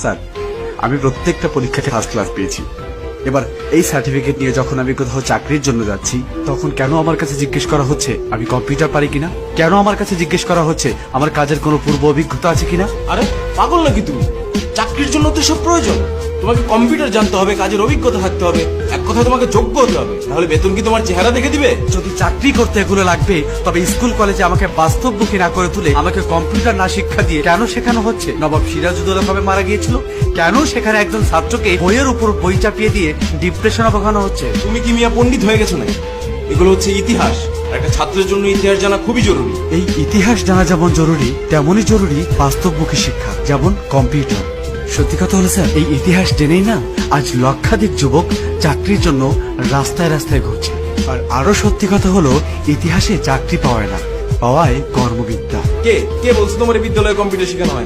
Sir, আমি প্রত্যেকটা পরীক্ষাতে ফার্স্ট ক্লাস পেয়েছি। এবার এই সার্টিফিকেট নিয়ে যখন আমি কোথাও চাকরির জন্য যাচ্ছি, তখন কেন আমার কাছে জিজ্ঞেস করা হচ্ছে আমি কম্পিউটার পারি কিনা? কেন আমার কাছে জিজ্ঞেস করা হচ্ছে আমার কাজের কোনো পূর্ব অভিজ্ঞতা আছে কিনা? আরে পাগল নাকি তুমি? চাকরির জন্য তো সব প্রয়োজন। তোমাকে কম্পিউটার জানতে হবে, কাজের অভিজ্ঞতা থাকতে হবে, এক কথায় তোমাকে যোগ্য হতে হবে। তাহলে বেতন কি তোমার চেহারা দেখে দিবে? যদি চাকরি করতে এগুলো লাগবে, তবে স্কুল কলেজে আমাকে বাস্তবমুখী না করে তুলে আমাকে কম্পিউটার না শিক্ষা দিয়ে কেন শেখানো হচ্ছে? নবাব সিরাজউদ্দৌলা কবে মারা গিয়েছিল? কেন সেখানে একজন ছাত্রকে বইয়ের উপর বই চাপিয়ে দিয়ে ডিপ্রেশনে ভোগানো হচ্ছে? তুমি কি মিয়া পণ্ডিত হয়ে গেছো নাকি? এগুলো হচ্ছে ইতিহাস, আর একটা ছাত্রের জন্য ইতিহাস জানা খুবই জরুরি। এই ইতিহাস জানা যেমন জরুরি, তেমনই জরুরি বাস্তবমুখী শিক্ষা, যেমন কম্পিউটার। সত্যি কথা হলো স্যার, এই ইতিহাস জেনেই না আজ লক্ষাধিক যুবক চাকরির জন্য রাস্তায় রাস্তায় ঘুরছে। আর আরো সত্যি কথা হলো, ইতিহাসে চাকরি পাওয়ায় না, পাওয়ায় কর্মবিদ্যা। কে কে বলছো তোমার এই বিদ্যালয়ে কম্পিউটার শেখানো হয় না?